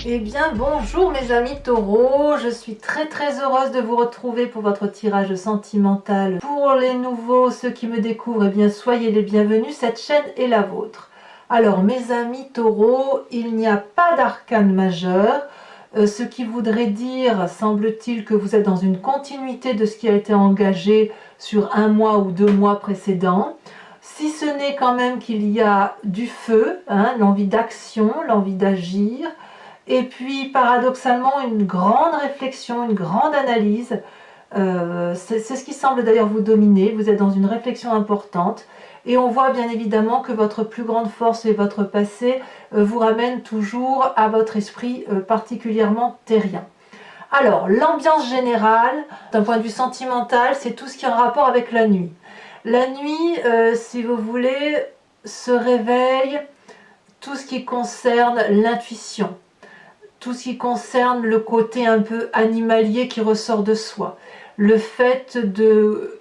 Eh bien bonjour mes amis taureaux, je suis très heureuse de vous retrouver pour votre tirage sentimental. Pour les nouveaux, ceux qui me découvrent, eh bien soyez les bienvenus, cette chaîne est la vôtre. Alors mes amis taureaux, il n'y a pas d'arcane majeur, ce qui voudrait dire, semble-t-il, que vous êtes dans une continuité de ce qui a été engagé sur un mois ou 2 mois précédents. Si ce n'est quand même qu'il y a du feu, hein, l'envie d'action, l'envie d'agir, et puis paradoxalement une grande réflexion, une grande analyse, c'est ce qui semble d'ailleurs vous dominer, vous êtes dans une réflexion importante, et on voit bien évidemment que votre plus grande force et votre passé vous ramènent toujours à votre esprit particulièrement terrien. Alors, l'ambiance générale, d'un point de vue sentimental, c'est tout ce qui est en rapport avec la nuit. La nuit, si vous voulez, se réveille tout ce qui concerne l'intuition, tout ce qui concerne le côté un peu animalier qui ressort de soi, le fait de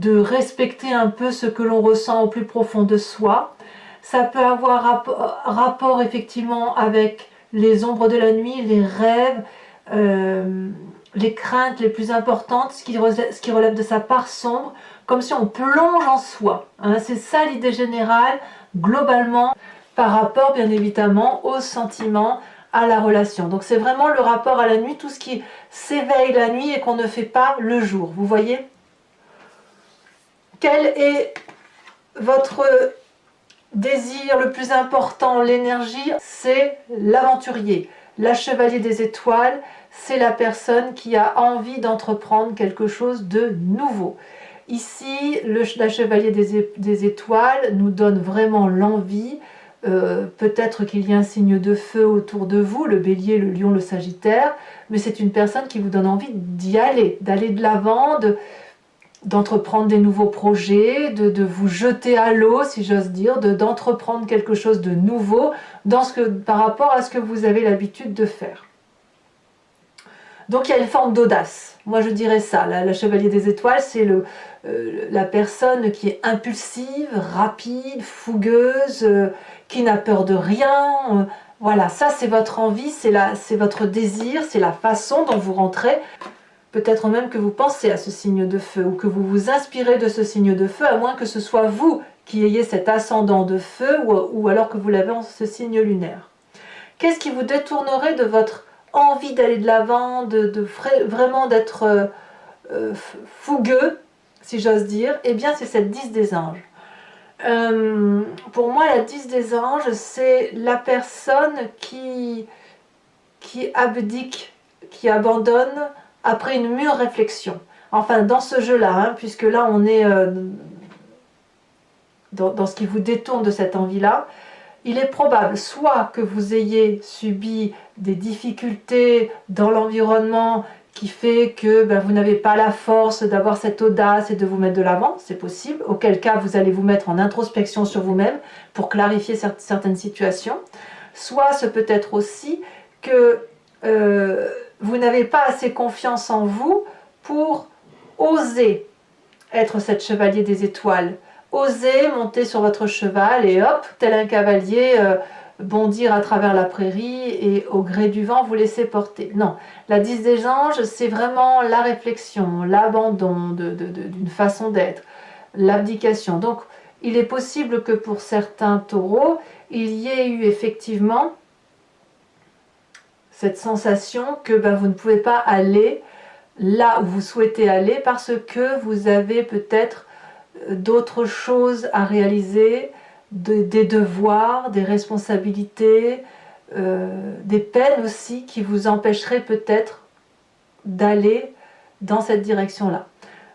respecter un peu ce que l'on ressent au plus profond de soi. Ça peut avoir rapport effectivement avec les ombres de la nuit, les rêves, les craintes les plus importantes, ce qui relève de sa part sombre, comme si on plonge en soi. Hein, c'est ça l'idée générale, globalement, par rapport bien évidemment aux sentiments, à la relation. Donc c'est vraiment le rapport à la nuit, tout ce qui s'éveille la nuit et qu'on ne fait pas le jour. Vous voyez? Quel est votre désir le plus important, l'énergie? C'est l'aventurier. La chevalier des étoiles, c'est la personne qui a envie d'entreprendre quelque chose de nouveau. Ici, la chevalier des étoiles nous donne vraiment l'envie. Peut-être qu'il y a un signe de feu autour de vous, le bélier, le lion, le sagittaire, mais c'est une personne qui vous donne envie d'y aller, d'aller de l'avant, d'entreprendre des nouveaux projets, de vous jeter à l'eau, si j'ose dire, d'entreprendre quelque chose de nouveau par rapport à ce que vous avez l'habitude de faire. Donc il y a une forme d'audace. Moi je dirais ça, la chevalier des étoiles, c'est la personne qui est impulsive, rapide, fougueuse, qui n'a peur de rien. Voilà, ça c'est votre envie, c'est votre désir, c'est la façon dont vous rentrez. Peut-être même que vous pensez à ce signe de feu ou que vous vous inspirez de ce signe de feu, à moins que ce soit vous qui ayez cet ascendant de feu ou alors que vous l'avez en ce signe lunaire. Qu'est-ce qui vous détournerait de votre envie d'aller de l'avant, vraiment d'être fougueux, si j'ose dire? Eh bien c'est cette 10 des anges. Pour moi la 10 des anges, c'est la personne qui abdique, qui abandonne après une mûre réflexion. Enfin dans ce jeu-là, hein, puisque là on est dans ce qui vous détourne de cette envie-là. Il est probable soit que vous ayez subi des difficultés dans l'environnement qui fait que vous n'avez pas la force d'avoir cette audace et de vous mettre de l'avant, c'est possible, auquel cas vous allez vous mettre en introspection sur vous-même pour clarifier certaines situations. Soit ce peut être aussi que vous n'avez pas assez confiance en vous pour oser être cette chevalier des étoiles. Osez monter sur votre cheval et hop, tel un cavalier, bondir à travers la prairie et au gré du vent vous laisser porter. Non, la 10 des anges, c'est vraiment la réflexion, l'abandon d'une façon d'être, l'abdication. Donc, il est possible que pour certains taureaux, il y ait eu effectivement cette sensation que vous ne pouvez pas aller là où vous souhaitez aller parce que vous avez peut-être d'autres choses à réaliser, des devoirs, des responsabilités, des peines aussi qui vous empêcheraient peut-être d'aller dans cette direction-là.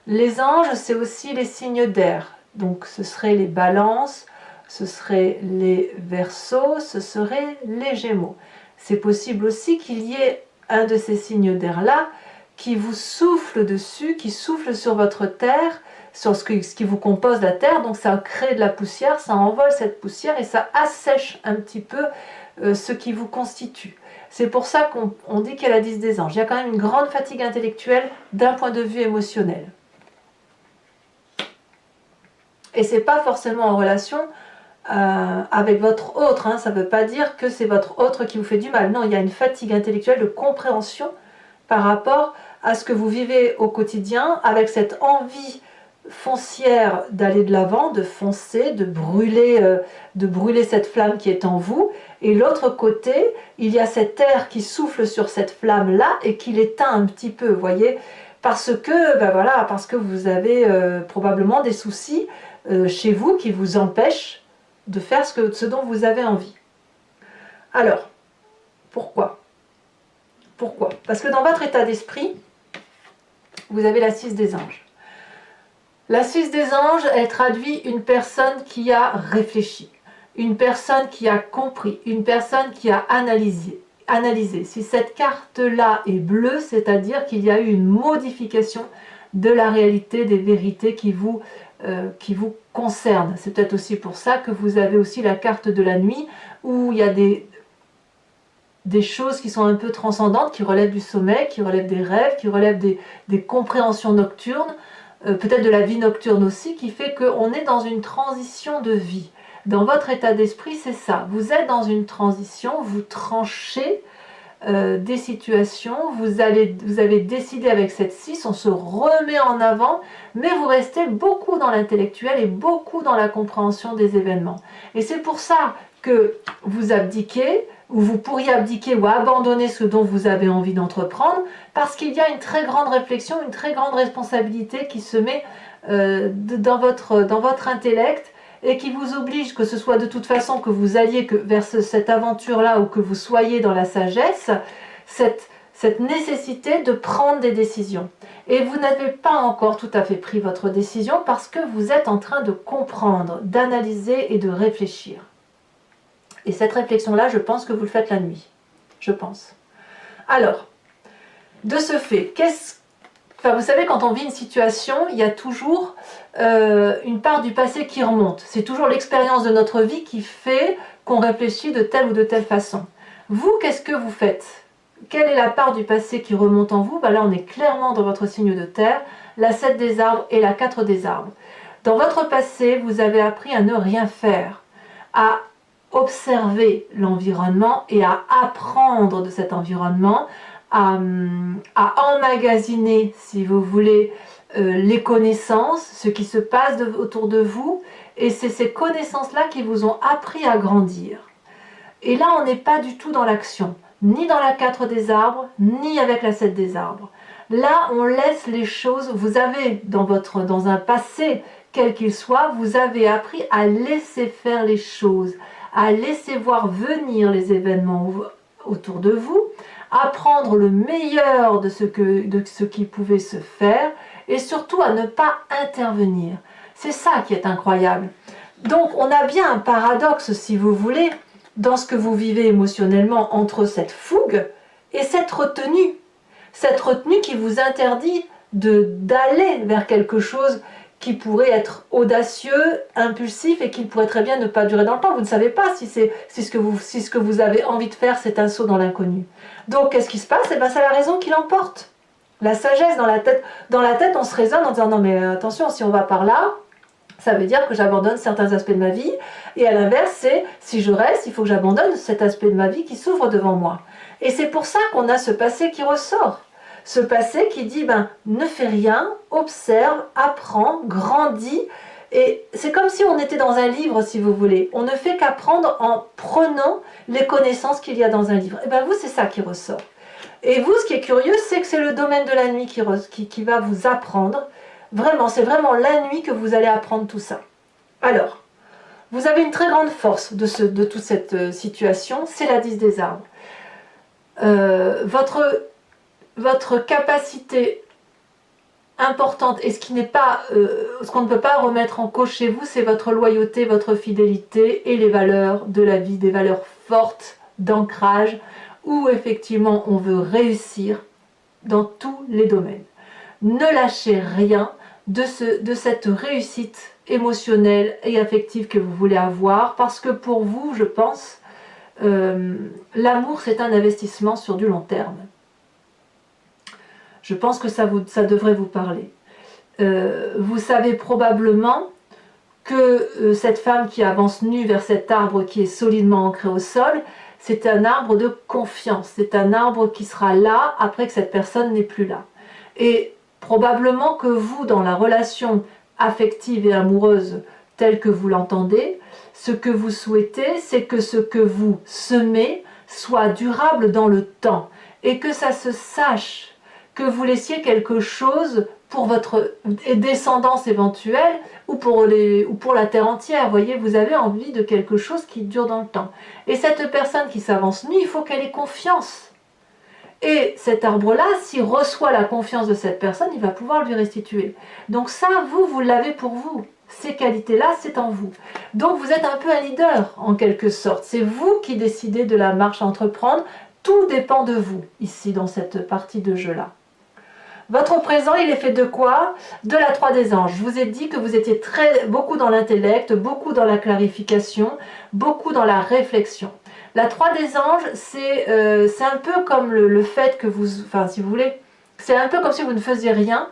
Les anges, c'est aussi les signes d'air. Donc ce seraient les balances, ce seraient les verseaux, ce seraient les gémeaux. C'est possible aussi qu'il y ait un de ces signes d'air-là qui vous souffle dessus, qui souffle sur votre terre, sur ce qui vous compose la terre, donc ça crée de la poussière, ça envole cette poussière et ça assèche un petit peu ce qui vous constitue. C'est pour ça qu'on dit qu'il y a la 10 des anges. Il y a quand même une grande fatigue intellectuelle d'un point de vue émotionnel. Et c'est pas forcément en relation avec votre autre, hein. Ça ne veut pas dire que c'est votre autre qui vous fait du mal. Non, il y a une fatigue intellectuelle de compréhension par rapport à ce que vous vivez au quotidien, avec cette envie foncière d'aller de l'avant, de foncer, de brûler cette flamme qui est en vous. Et l'autre côté, il y a cet air qui souffle sur cette flamme-là et qui l'éteint un petit peu, vous voyez, parce que, ben voilà, parce que vous avez probablement des soucis chez vous qui vous empêchent de faire ce dont vous avez envie. Alors, pourquoi? Pourquoi? Parce que dans votre état d'esprit, vous avez la 6 des anges. La 6 des anges, elle traduit une personne qui a réfléchi, une personne qui a compris, une personne qui a analysé. Si cette carte-là est bleue, c'est-à-dire qu'il y a eu une modification de la réalité, des vérités qui vous concernent. C'est peut-être aussi pour ça que vous avez aussi la carte de la nuit, où il y a des choses qui sont un peu transcendantes, qui relèvent du sommeil, qui relèvent des rêves, qui relèvent des compréhensions nocturnes, peut-être de la vie nocturne aussi, qui fait qu'on est dans une transition de vie. Dans votre état d'esprit, c'est ça. Vous êtes dans une transition, vous tranchez des situations, vous avez décidé avec cette 6, on se remet en avant, mais vous restez beaucoup dans l'intellectuel et beaucoup dans la compréhension des événements. Et c'est pour ça que vous abdiquez, ou vous pourriez abdiquer ou abandonner ce dont vous avez envie d'entreprendre, parce qu'il y a une très grande réflexion, une très grande responsabilité qui se met dans votre intellect, et qui vous oblige, que ce soit de toute façon que vous alliez vers cette aventure-là ou que vous soyez dans la sagesse, cette nécessité de prendre des décisions. Et vous n'avez pas encore tout à fait pris votre décision parce que vous êtes en train de comprendre, d'analyser et de réfléchir. Et cette réflexion-là, je pense que vous le faites la nuit. Je pense. Alors, de ce fait, vous savez, quand on vit une situation, il y a toujours une part du passé qui remonte. C'est toujours l'expérience de notre vie qui fait qu'on réfléchit de telle ou de telle façon. Vous, qu'est-ce que vous faites? Quelle est la part du passé qui remonte en vous? Là, on est clairement dans votre signe de terre, la 7 des arbres et la 4 des arbres. Dans votre passé, vous avez appris à ne rien faire, à observer l'environnement et à apprendre de cet environnement, à emmagasiner, si vous voulez, les connaissances, ce qui se passe autour de vous, et c'est ces connaissances-là qui vous ont appris à grandir. Et là, on n'est pas du tout dans l'action, ni dans la 4 des arbres, ni avec la 7 des arbres. Là, on laisse les choses, vous avez dans un passé, quel qu'il soit, vous avez appris à laisser faire les choses, à laisser voir venir les événements autour de vous, à prendre le meilleur de ce qui pouvait se faire, et surtout à ne pas intervenir. C'est ça qui est incroyable. Donc on a bien un paradoxe, si vous voulez, dans ce que vous vivez émotionnellement entre cette fougue et cette retenue. Cette retenue qui vous interdit d'aller vers quelque chose qui pourrait être audacieux, impulsif et qui pourrait très bien ne pas durer dans le temps. Vous ne savez pas si ce que vous avez envie de faire, c'est un saut dans l'inconnu. Donc qu'est-ce qui se passe? Eh bien, c'est la raison qui l'emporte. La sagesse dans la tête. Dans la tête, on se raisonne en disant non mais attention, si on va par là, ça veut dire que j'abandonne certains aspects de ma vie. Et à l'inverse, c'est si je reste, il faut que j'abandonne cet aspect de ma vie qui s'ouvre devant moi. Et c'est pour ça qu'on a ce passé qui ressort. Ce passé qui dit, ne fais rien, observe, apprends, grandis. Et c'est comme si on était dans un livre, si vous voulez. On ne fait qu'apprendre en prenant les connaissances qu'il y a dans un livre. Et bien vous, c'est ça qui ressort. Et vous, ce qui est curieux, c'est que c'est le domaine de la nuit qui va vous apprendre. Vraiment, c'est vraiment la nuit que vous allez apprendre tout ça. Alors, vous avez une très grande force de toute cette situation, c'est la 10 des arbres. Votre capacité importante, et ce qu'on ne peut pas remettre en cause chez vous, c'est votre loyauté, votre fidélité et les valeurs de la vie, des valeurs fortes d'ancrage, où effectivement on veut réussir dans tous les domaines. Ne lâchez rien de cette réussite émotionnelle et affective que vous voulez avoir, parce que pour vous, je pense, l'amour c'est un investissement sur du long terme. Je pense que ça devrait vous parler. Vous savez probablement que cette femme qui avance nue vers cet arbre qui est solidement ancré au sol, c'est un arbre de confiance, c'est un arbre qui sera là après que cette personne n'est plus là. Et probablement que vous, dans la relation affective et amoureuse telle que vous l'entendez, ce que vous souhaitez, c'est que ce que vous semez soit durable dans le temps et que ça se sache, que vous laissiez quelque chose pour votre descendance éventuelle ou pour la terre entière. Vous voyez, vous avez envie de quelque chose qui dure dans le temps. Et cette personne qui s'avance nue, il faut qu'elle ait confiance. Et cet arbre-là, s'il reçoit la confiance de cette personne, il va pouvoir lui restituer. Donc ça, vous l'avez pour vous. Ces qualités-là, c'est en vous. Donc vous êtes un peu un leader, en quelque sorte. C'est vous qui décidez de la marche à entreprendre. Tout dépend de vous, ici, dans cette partie de jeu-là. Votre présent, il est fait de quoi? De la 3 des anges. Je vous ai dit que vous étiez beaucoup dans l'intellect, beaucoup dans la clarification, beaucoup dans la réflexion. La 3 des anges, c'est un peu comme le fait que vous... Enfin, si vous voulez, c'est un peu comme si vous ne faisiez rien,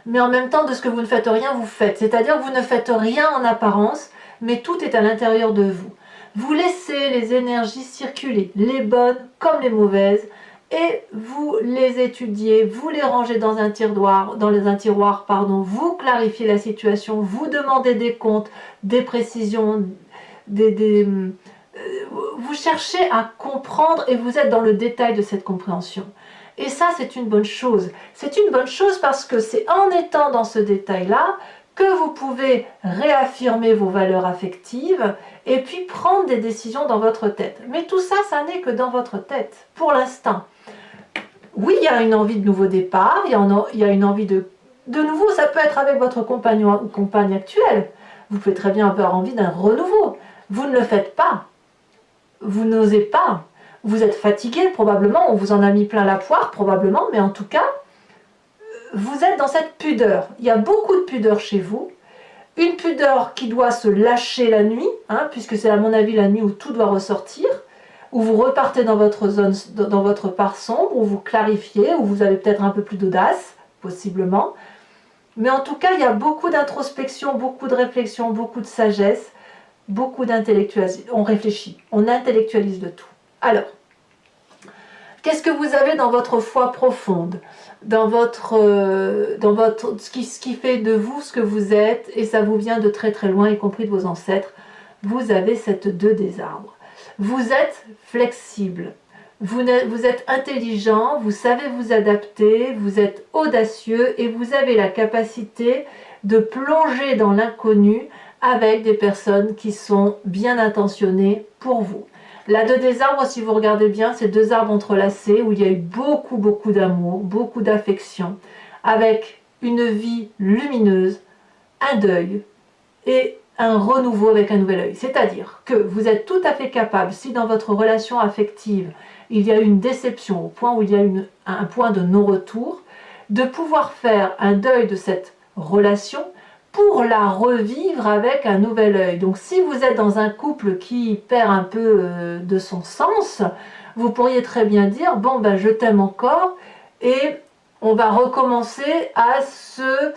mais en même temps, de ce que vous ne faites rien, vous faites. C'est-à-dire que vous ne faites rien en apparence, mais tout est à l'intérieur de vous. Vous laissez les énergies circuler, les bonnes comme les mauvaises, et vous les étudiez, vous les rangez dans un tiroir, vous clarifiez la situation, vous demandez des comptes, des précisions, vous cherchez à comprendre et vous êtes dans le détail de cette compréhension. Et ça, c'est une bonne chose. C'est une bonne chose parce que c'est en étant dans ce détail-là que vous pouvez réaffirmer vos valeurs affectives et puis prendre des décisions dans votre tête. Mais tout ça, ça n'est que dans votre tête, pour l'instant. Oui, il y a une envie de nouveau départ, il y a une envie de nouveau, ça peut être avec votre compagnon ou compagne actuelle. Vous pouvez très bien avoir envie d'un renouveau. Vous ne le faites pas. Vous n'osez pas. Vous êtes fatigué, probablement, on vous en a mis plein la poire, probablement, mais en tout cas, vous êtes dans cette pudeur. Il y a beaucoup de pudeur chez vous. Une pudeur qui doit se lâcher la nuit, puisque c'est à mon avis la nuit où tout doit ressortir, où vous repartez dans votre zone, dans votre part sombre, où vous clarifiez, où vous avez peut-être un peu plus d'audace, possiblement. Mais en tout cas, il y a beaucoup d'introspection, beaucoup de réflexion, beaucoup de sagesse, beaucoup d'intellectualisme. On réfléchit, on intellectualise de tout. Alors, qu'est-ce que vous avez dans votre foi profonde, ce qui fait de vous ce que vous êtes, et ça vous vient de très très loin, y compris de vos ancêtres. Vous avez cette 2 des arbres. Vous êtes flexible, vous êtes intelligent, vous savez vous adapter, vous êtes audacieux et vous avez la capacité de plonger dans l'inconnu avec des personnes qui sont bien intentionnées pour vous. La 2 des arbres, si vous regardez bien, c'est 2 arbres entrelacés où il y a eu beaucoup d'amour, beaucoup d'affection, avec une vie lumineuse, un deuil et un renouveau avec un nouvel œil. C'est-à-dire que vous êtes tout à fait capable, si dans votre relation affective, il y a eu une déception, au point où il y a un point de non-retour, de pouvoir faire un deuil de cette relation pour la revivre avec un nouvel œil. Donc si vous êtes dans un couple qui perd un peu de son sens, vous pourriez très bien dire, bon ben je t'aime encore, et on va recommencer à se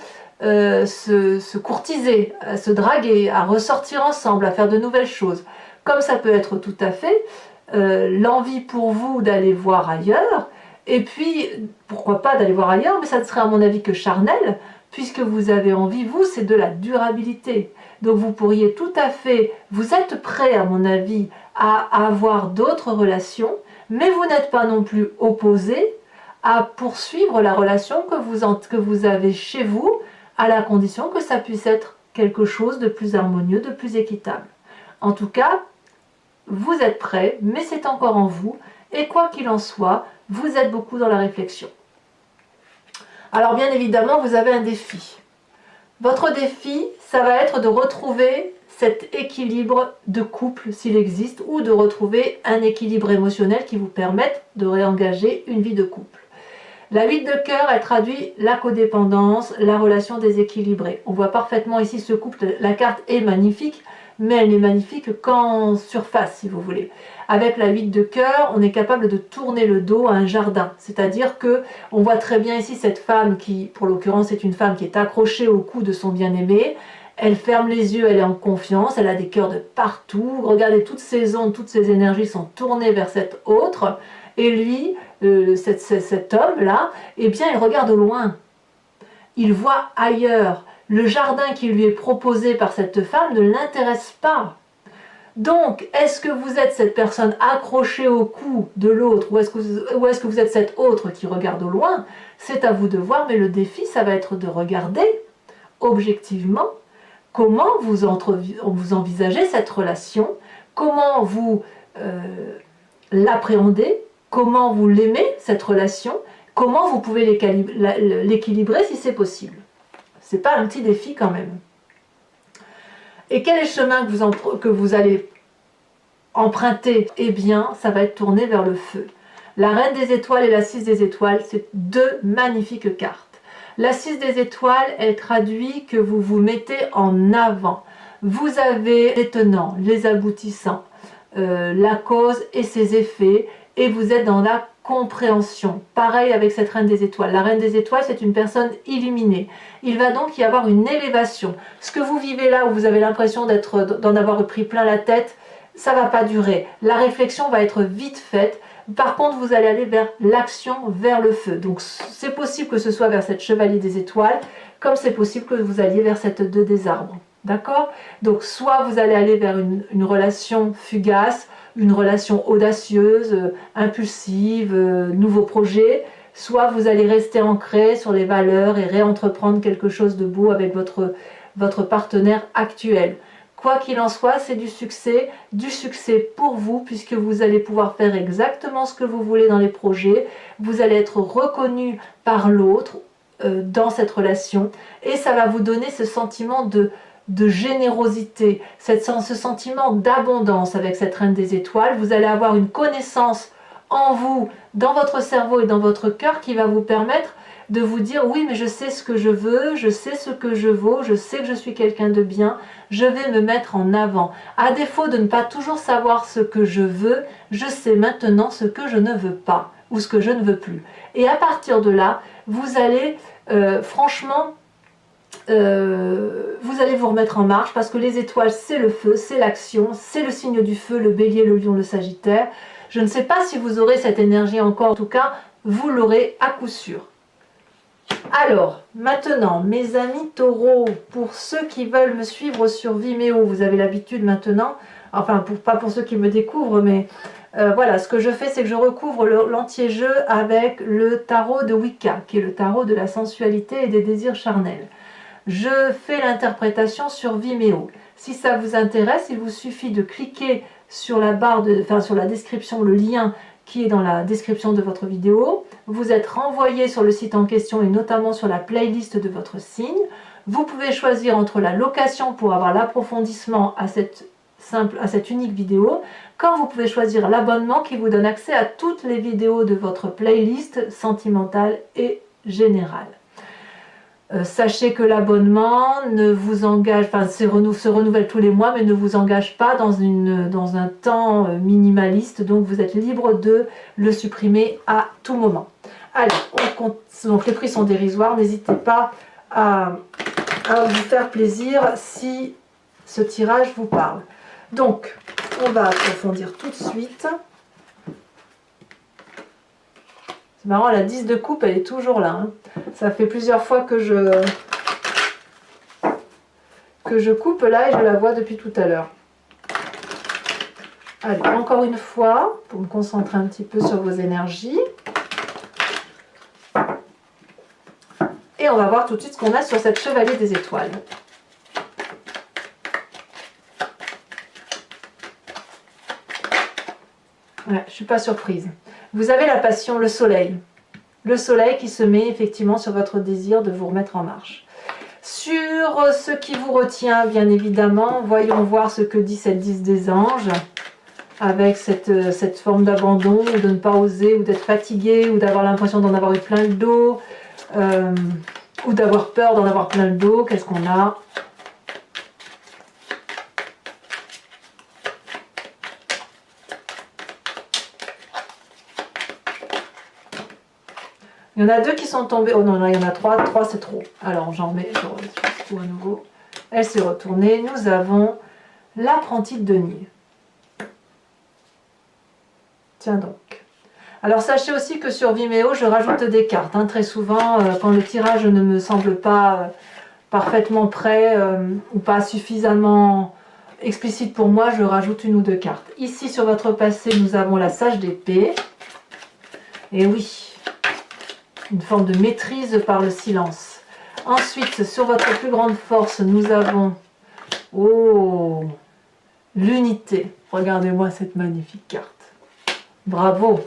courtiser, à se draguer, à ressortir ensemble, à faire de nouvelles choses. Comme ça peut être tout à fait l'envie pour vous d'aller voir ailleurs, et puis pourquoi pas d'aller voir ailleurs, mais ça ne serait à mon avis que charnel, puisque vous avez envie, vous, c'est de la durabilité. Donc vous pourriez tout à fait, vous êtes prêt à mon avis à avoir d'autres relations, mais vous n'êtes pas non plus opposé à poursuivre la relation que vous avez chez vous, à la condition que ça puisse être quelque chose de plus harmonieux, de plus équitable. En tout cas, vous êtes prêt, mais c'est encore en vous, et quoi qu'il en soit, vous êtes beaucoup dans la réflexion. Alors bien évidemment, vous avez un défi. Votre défi, ça va être de retrouver cet équilibre de couple, s'il existe, ou de retrouver un équilibre émotionnel qui vous permette de réengager une vie de couple. La 8 de cœur, elle traduit la codépendance, la relation déséquilibrée. On voit parfaitement ici ce couple, la carte est magnifique, mais elle n'est magnifique qu'en surface, si vous voulez. Avec la 8 de cœur, on est capable de tourner le dos à un jardin. C'est-à-dire que on voit très bien ici cette femme qui, pour l'occurrence, est une femme qui est accrochée au cou de son bien-aimé. Elle ferme les yeux, elle est en confiance, elle a des cœurs de partout. Regardez, toutes ses ondes, toutes ses énergies sont tournées vers cet autre. Et lui, cet homme-là, eh bien, il regarde au loin. Il voit ailleurs. Le jardin qui lui est proposé par cette femme ne l'intéresse pas. Donc, est-ce que vous êtes cette personne accrochée au cou de l'autre ou est-ce que vous êtes cette autre qui regarde au loin? C'est à vous de voir, mais le défi, ça va être de regarder objectivement comment vous envisagez cette relation, comment vous l'appréhendez, comment vous l'aimez, cette relation, comment vous pouvez l'équilibrer si c'est possible. C'est pas un petit défi quand même. Et quel est le chemin que vous allez emprunter? Eh bien, ça va être tourné vers le feu. La Reine des Étoiles et la 6 des Étoiles, c'est deux magnifiques cartes. La 6 des Étoiles, elle traduit que vous vous mettez en avant. Vous avez les tenants, les aboutissants, la cause et ses effets, et vous êtes dans la compréhension. Pareil avec cette Reine des Étoiles. La Reine des Étoiles, c'est une personne illuminée. Il va donc y avoir une élévation. Ce que vous vivez là, où vous avez l'impression d'en avoir pris plein la tête, ça ne va pas durer. La réflexion va être vite faite. Par contre, vous allez aller vers l'action, vers le feu. Donc, c'est possible que ce soit vers cette Chevalier des Étoiles, comme c'est possible que vous alliez vers cette 2 des Arbres. D'accord? Donc, soit vous allez aller vers une relation fugace, une relation audacieuse, impulsive, nouveau projet, soit vous allez rester ancré sur les valeurs et réentreprendre quelque chose de beau avec votre partenaire actuel. Quoi qu'il en soit, c'est du succès pour vous, puisque vous allez pouvoir faire exactement ce que vous voulez dans les projets, vous allez être reconnu par l'autre dans cette relation, et ça va vous donner ce sentiment de générosité, ce sentiment d'abondance avec cette Reine des Étoiles. Vous allez avoir une connaissance en vous, dans votre cerveau et dans votre cœur qui va vous permettre de vous dire oui, mais je sais ce que je veux, je sais ce que je vaux, je sais que je suis quelqu'un de bien, je vais me mettre en avant. À défaut de ne pas toujours savoir ce que je veux, je sais maintenant ce que je ne veux pas ou ce que je ne veux plus. Et à partir de là, vous allez franchement vous allez vous remettre en marche, parce que les étoiles, c'est le feu, c'est l'action, c'est le signe du feu, le bélier, le lion, le sagittaire. Je ne sais pas si vous aurez cette énergie encore, en tout cas, vous l'aurez à coup sûr. Alors, maintenant, mes amis taureaux, pour ceux qui veulent me suivre sur Vimeo, vous avez l'habitude maintenant, enfin, pas pour ceux qui me découvrent, mais voilà, ce que je fais, c'est que je recouvre l'entier-jeu avec le tarot de Wicca, qui est le tarot de la sensualité et des désirs charnels. Je fais l'interprétation sur Vimeo. Si ça vous intéresse, il vous suffit de cliquer sur la barre sur la description, le lien qui est dans la description de votre vidéo. Vous êtes renvoyé sur le site en question et notamment sur la playlist de votre signe. Vous pouvez choisir entre la location pour avoir l'approfondissement à cette unique vidéo, comme vous pouvez choisir l'abonnement qui vous donne accès à toutes les vidéos de votre playlist sentimentale et générale. Sachez que l'abonnement ne vous engage, enfin se renouvelle tous les mois, mais ne vous engage pas dans un temps minimaliste, donc vous êtes libre de le supprimer à tout moment. Allez, donc les prix sont dérisoires, n'hésitez pas à vous faire plaisir si ce tirage vous parle. Donc, on va approfondir tout de suite. C'est marrant, la 10 de coupe, elle est toujours là. Hein. Ça fait plusieurs fois que je coupe là et je la vois depuis tout à l'heure. Allez, encore une fois, pour me concentrer un petit peu sur vos énergies. Et on va voir tout de suite ce qu'on a sur cette Chevalier des Étoiles. Ouais, je ne suis pas surprise. Vous avez la passion, le soleil. Le soleil qui se met effectivement sur votre désir de vous remettre en marche. Sur ce qui vous retient, bien évidemment, voyons voir ce que dit cette 10 des anges, avec cette forme d'abandon, ou de ne pas oser, ou d'être fatigué, ou d'avoir l'impression d'en avoir eu plein le dos, ou d'avoir peur d'en avoir plein le dos. Qu'est-ce qu'on a ? Il y en a deux qui sont tombés. Oh non, là, il y en a trois. Trois, c'est trop. Alors, j'en mets tout à nouveau. Elle s'est retournée. Nous avons l'apprenti de denier. Tiens donc. Alors sachez aussi que sur Vimeo, je rajoute des cartes. Hein, très souvent, quand le tirage ne me semble pas parfaitement prêt ou pas suffisamment explicite pour moi, je rajoute une ou deux cartes. Ici, sur votre passé, nous avons la sage d'épée. Et oui, une forme de maîtrise par le silence. Ensuite, sur votre plus grande force, nous avons l'unité. Regardez-moi cette magnifique carte. Bravo!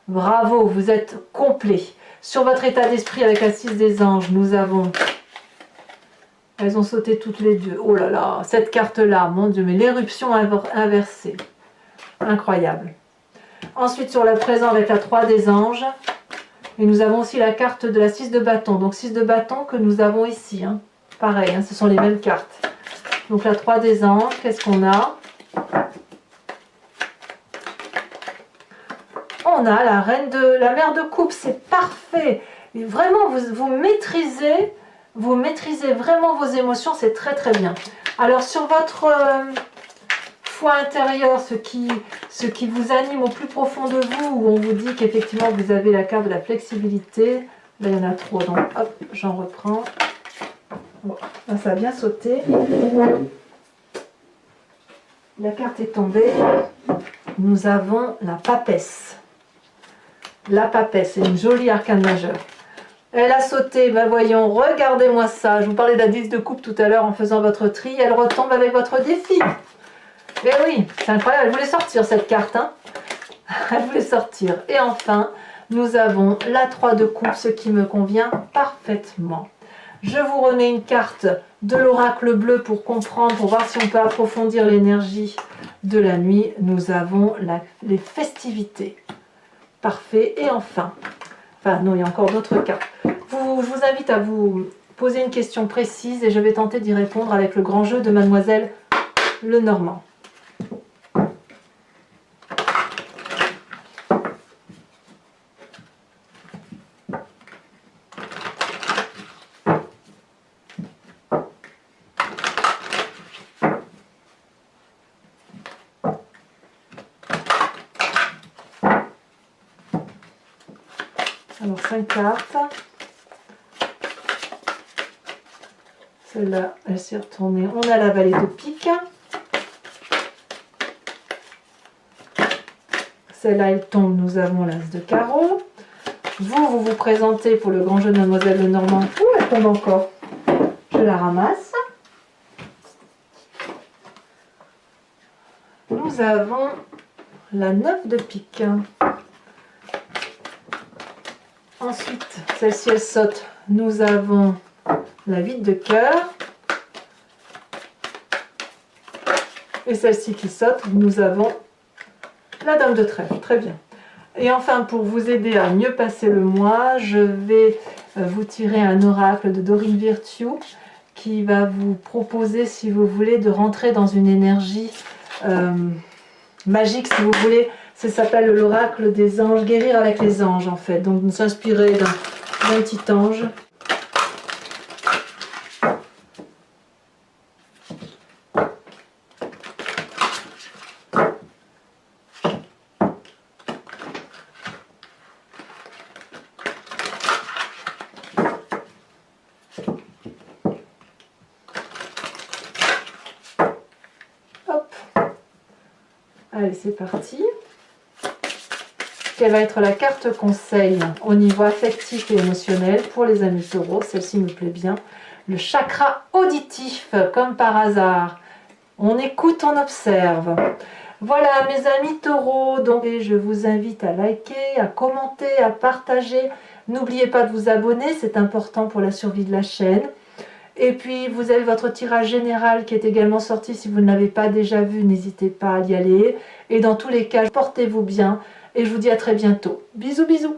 Bravo, vous êtes complet. Sur votre état d'esprit avec la 6 des anges, nous avons... Elles ont sauté toutes les deux. Oh là là, cette carte-là, mon Dieu, mais l'éruption inversée. Incroyable. Ensuite, sur le présent avec la 3 des anges. Et nous avons aussi la carte de la 6 de bâton. Donc 6 de bâton que nous avons ici. Hein. Pareil, hein, ce sont les mêmes cartes. Donc la 3 des anges, qu'est-ce qu'on a? On a la reine de la mère de coupe, c'est parfait. Et vraiment, vous maîtrisez vraiment vos émotions, c'est très très bien. Alors sur votre foi intérieure, ce qui vous anime au plus profond de vous, où on vous dit qu'effectivement vous avez la carte de la flexibilité, là il y en a trop, donc hop, j'en reprends. Bon, là ça a bien sauté. La carte est tombée. Nous avons la papesse. La papesse, c'est une jolie arcane majeure. Elle a sauté, ben voyons, regardez-moi ça. Je vous parlais de la 10 de coupe tout à l'heure en faisant votre tri. Elle retombe avec votre défi. Eh oui, c'est incroyable. Elle voulait sortir cette carte. Hein. Elle voulait sortir. Et enfin, nous avons la 3 de coupe, ce qui me convient parfaitement. Je vous remets une carte de l'oracle bleu pour comprendre, pour voir si on peut approfondir l'énergie de la nuit. Nous avons les festivités. Parfait. Et enfin, non, il y a encore d'autres cartes. Je vous invite à vous poser une question précise et je vais tenter d'y répondre avec le grand jeu de Mademoiselle Lenormand. Alors 5 cartes. Celle-là, elle s'est retournée. On a la vallée de pique. Celle-là, elle tombe. Nous avons l'as de carreau. Vous vous présentez pour le grand jeu de Mademoiselle Lenormand. Ouh, elle tombe encore. Je la ramasse. Nous avons la 9 de pique. Ensuite, celle-ci, elle saute. Nous avons la 8 de cœur. Et celle-ci qui saute, nous avons la dame de trèfle. Très bien. Et enfin, pour vous aider à mieux passer le mois, je vais vous tirer un oracle de Dorine Virtue qui va vous proposer, si vous voulez, de rentrer dans une énergie magique, si vous voulez. Ça s'appelle l'oracle des anges, guérir avec les anges en fait. Donc nous s'inspirer d'un petit ange. Hop. Allez, c'est parti. Quelle va être la carte conseil au niveau affectif et émotionnel pour les amis taureaux? Celle-ci me plaît bien. Le chakra auditif, comme par hasard. On écoute, on observe. Voilà mes amis taureaux, donc je vous invite à liker, à commenter, à partager. N'oubliez pas de vous abonner, c'est important pour la survie de la chaîne. Et puis vous avez votre tirage général qui est également sorti. Si vous ne l'avez pas déjà vu, n'hésitez pas à y aller. Et dans tous les cas, portez-vous bien. Et je vous dis à très bientôt. Bisous, bisous.